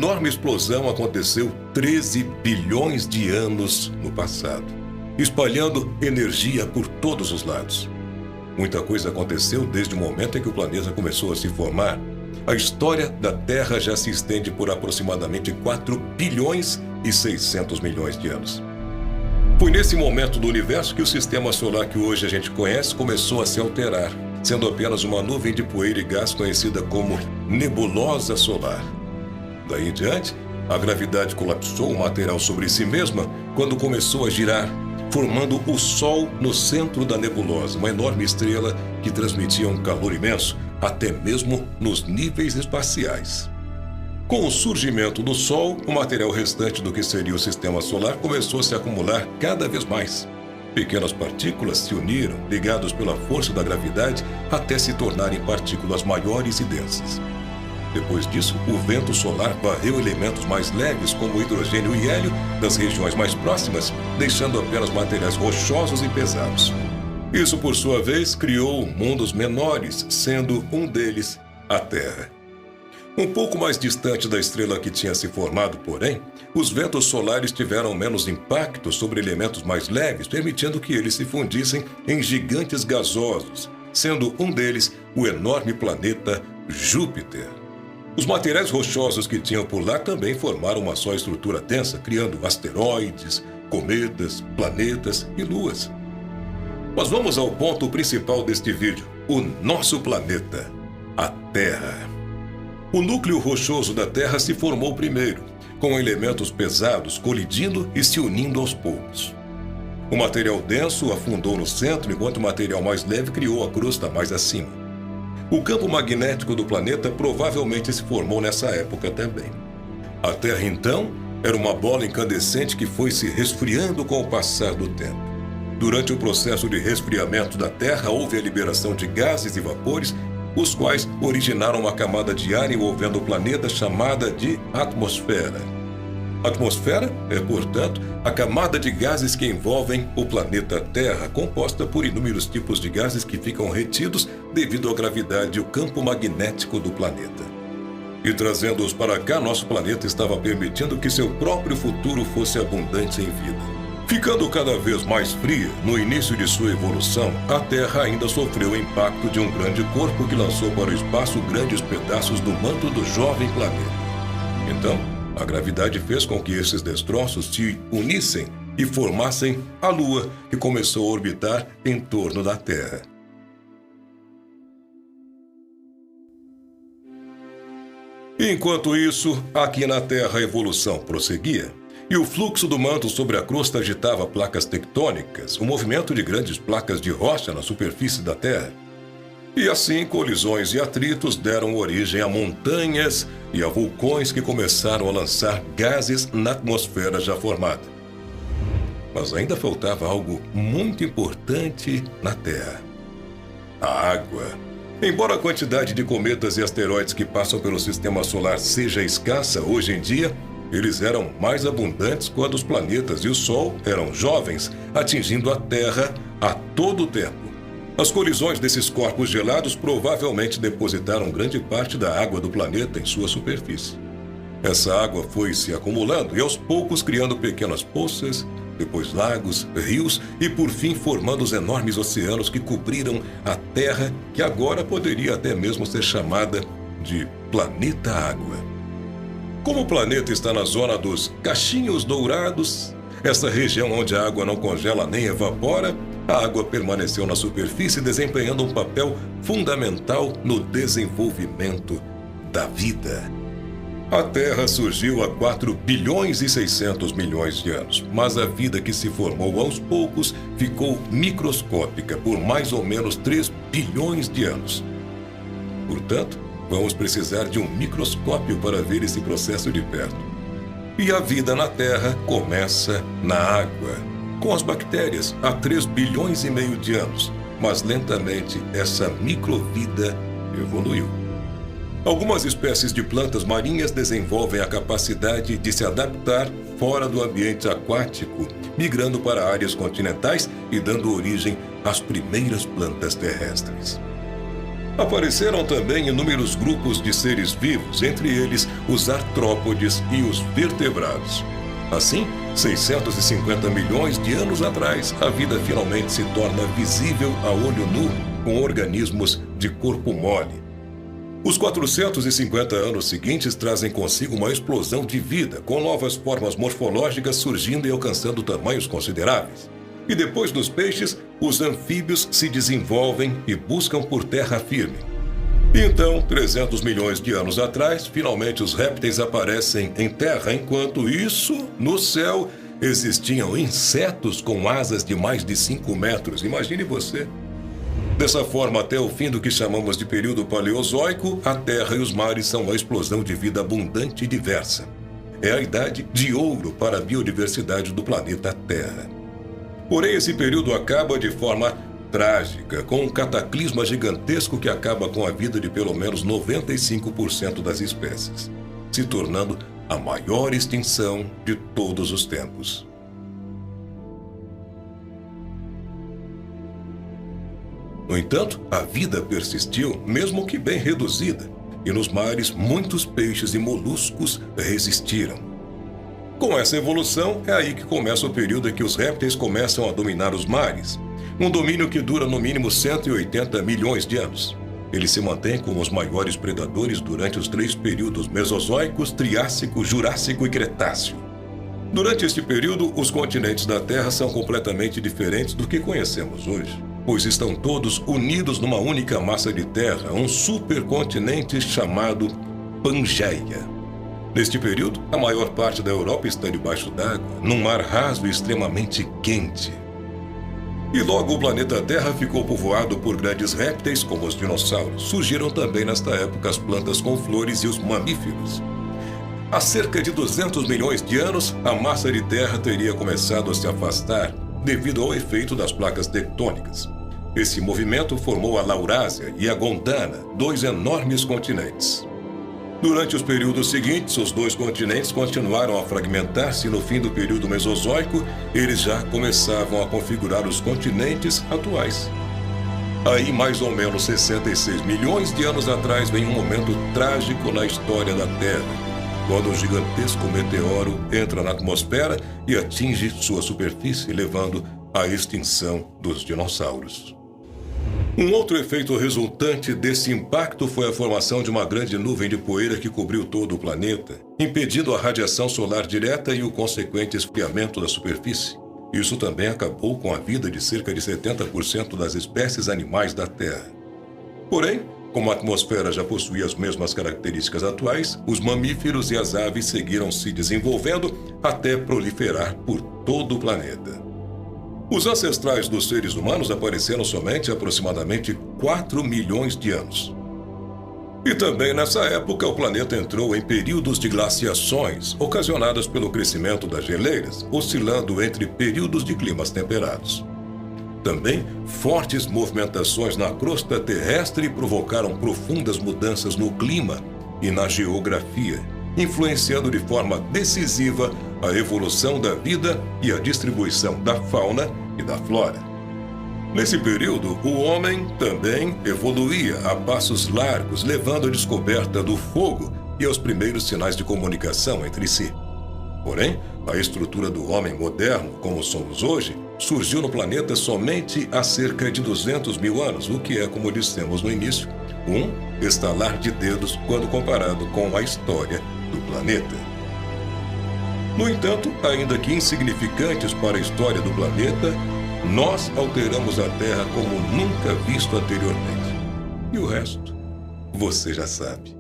enorme explosão aconteceu 13 bilhões de anos no passado, espalhando energia por todos os lados. Muita coisa aconteceu desde o momento em que o planeta começou a se formar. A história da Terra já se estende por aproximadamente 4 bilhões e 600 milhões de anos. Foi nesse momento do universo que o sistema solar que hoje a gente conhece começou a se alterar, sendo apenas uma nuvem de poeira e gás conhecida como nebulosa solar. Daí em diante, a gravidade colapsou o material sobre si mesma quando começou a girar, formando o Sol no centro da nebulosa, uma enorme estrela que transmitia um calor imenso, até mesmo nos níveis espaciais. Com o surgimento do Sol, o material restante do que seria o sistema solar começou a se acumular cada vez mais. Pequenas partículas se uniram, ligadas pela força da gravidade, até se tornarem partículas maiores e densas. Depois disso, o vento solar varreu elementos mais leves, como o hidrogênio e hélio, das regiões mais próximas, deixando apenas materiais rochosos e pesados. Isso, por sua vez, criou mundos menores, sendo um deles a Terra. Um pouco mais distante da estrela que tinha se formado, porém, os ventos solares tiveram menos impacto sobre elementos mais leves, permitindo que eles se fundissem em gigantes gasosos, sendo um deles o enorme planeta Júpiter. Os materiais rochosos que tinham por lá também formaram uma só estrutura densa, criando asteroides, cometas, planetas e luas. Mas vamos ao ponto principal deste vídeo, o nosso planeta, a Terra. O núcleo rochoso da Terra se formou primeiro, com elementos pesados colidindo e se unindo aos poucos. O material denso afundou no centro, enquanto o material mais leve criou a crosta mais acima. O campo magnético do planeta provavelmente se formou nessa época também. A Terra, então, era uma bola incandescente que foi se resfriando com o passar do tempo. Durante o processo de resfriamento da Terra, houve a liberação de gases e vapores, os quais originaram uma camada de ar envolvendo o planeta chamada de atmosfera. A atmosfera é, portanto, a camada de gases que envolvem o planeta Terra, composta por inúmeros tipos de gases que ficam retidos devido à gravidade e o campo magnético do planeta. E trazendo-os para cá, nosso planeta estava permitindo que seu próprio futuro fosse abundante em vida. Ficando cada vez mais fria, no início de sua evolução, a Terra ainda sofreu o impacto de um grande corpo que lançou para o espaço grandes pedaços do manto do jovem planeta. Então, a gravidade fez com que esses destroços se unissem e formassem a Lua, que começou a orbitar em torno da Terra. Enquanto isso, aqui na Terra a evolução prosseguia, e o fluxo do manto sobre a crosta agitava placas tectônicas, o movimento de grandes placas de rocha na superfície da Terra. E assim, colisões e atritos deram origem a montanhas e a vulcões que começaram a lançar gases na atmosfera já formada. Mas ainda faltava algo muito importante na Terra: a água. Embora a quantidade de cometas e asteroides que passam pelo sistema solar seja escassa hoje em dia, eles eram mais abundantes quando os planetas e o Sol eram jovens, atingindo a Terra a todo tempo. As colisões desses corpos gelados provavelmente depositaram grande parte da água do planeta em sua superfície. Essa água foi se acumulando e aos poucos criando pequenas poças, depois lagos, rios e por fim formando os enormes oceanos que cobriram a Terra, que agora poderia até mesmo ser chamada de planeta água. Como o planeta está na zona dos cachinhos dourados, essa região onde a água não congela nem evapora, a água permaneceu na superfície desempenhando um papel fundamental no desenvolvimento da vida. A Terra surgiu há 4 bilhões e 600 milhões de anos, mas a vida que se formou aos poucos ficou microscópica por mais ou menos 3 bilhões de anos. Portanto, vamos precisar de um microscópio para ver esse processo de perto. E a vida na Terra começa na água, com as bactérias há 3 bilhões e meio de anos, mas lentamente essa microvida evoluiu. Algumas espécies de plantas marinhas desenvolvem a capacidade de se adaptar fora do ambiente aquático, migrando para áreas continentais e dando origem às primeiras plantas terrestres. Apareceram também inúmeros grupos de seres vivos, entre eles os artrópodes e os vertebrados. Assim, 650 milhões de anos atrás, a vida finalmente se torna visível a olho nu, com organismos de corpo mole. Os 450 anos seguintes trazem consigo uma explosão de vida, com novas formas morfológicas surgindo e alcançando tamanhos consideráveis. E depois dos peixes, os anfíbios se desenvolvem e buscam por terra firme. Então, 300 milhões de anos atrás, finalmente os répteis aparecem em terra, enquanto isso, no céu, existiam insetos com asas de mais de 5 metros. Imagine você. Dessa forma, até o fim do que chamamos de período paleozoico, a terra e os mares são uma explosão de vida abundante e diversa. É a idade de ouro para a biodiversidade do planeta Terra. Porém, esse período acaba de forma trágica, com um cataclisma gigantesco que acaba com a vida de pelo menos 95% das espécies, se tornando a maior extinção de todos os tempos. No entanto, a vida persistiu, mesmo que bem reduzida, e nos mares muitos peixes e moluscos resistiram. Com essa evolução, é aí que começa o período em que os répteis começam a dominar os mares, um domínio que dura no mínimo 180 milhões de anos. Eles se mantêm como os maiores predadores durante os 3 períodos mesozoicos, Triássico, Jurássico e Cretáceo. Durante este período, os continentes da Terra são completamente diferentes do que conhecemos hoje, pois estão todos unidos numa única massa de terra, um supercontinente chamado Pangeia. Neste período, a maior parte da Europa está debaixo d'água, num mar raso e extremamente quente. E logo o planeta Terra ficou povoado por grandes répteis como os dinossauros. Surgiram também nesta época as plantas com flores e os mamíferos. Há cerca de 200 milhões de anos, a massa de terra teria começado a se afastar devido ao efeito das placas tectônicas. Esse movimento formou a Laurásia e a Gondwana, 2 enormes continentes. Durante os períodos seguintes, os 2 continentes continuaram a fragmentar-se e no fim do período Mesozoico, eles já começavam a configurar os continentes atuais. Aí, mais ou menos 66 milhões de anos atrás, vem um momento trágico na história da Terra, quando um gigantesco meteoro entra na atmosfera e atinge sua superfície, levando à extinção dos dinossauros. Um outro efeito resultante desse impacto foi a formação de uma grande nuvem de poeira que cobriu todo o planeta, impedindo a radiação solar direta e o consequente esfriamento da superfície. Isso também acabou com a vida de cerca de 70% das espécies animais da Terra. Porém, como a atmosfera já possuía as mesmas características atuais, os mamíferos e as aves seguiram se desenvolvendo até proliferar por todo o planeta. Os ancestrais dos seres humanos apareceram somente há aproximadamente 4 milhões de anos. E também nessa época o planeta entrou em períodos de glaciações, ocasionadas pelo crescimento das geleiras, oscilando entre períodos de climas temperados. Também, fortes movimentações na crosta terrestre provocaram profundas mudanças no clima e na geografia, influenciando de forma decisiva a evolução da vida e a distribuição da fauna e da flora. Nesse período, o homem também evoluía a passos largos, levando à descoberta do fogo e aos primeiros sinais de comunicação entre si. Porém, a estrutura do homem moderno, como somos hoje, surgiu no planeta somente há cerca de 200 mil anos, o que é, como dissemos no início, um estalar de dedos quando comparado com a história do planeta. No entanto, ainda que insignificantes para a história do planeta, nós alteramos a Terra como nunca visto anteriormente. E o resto, você já sabe.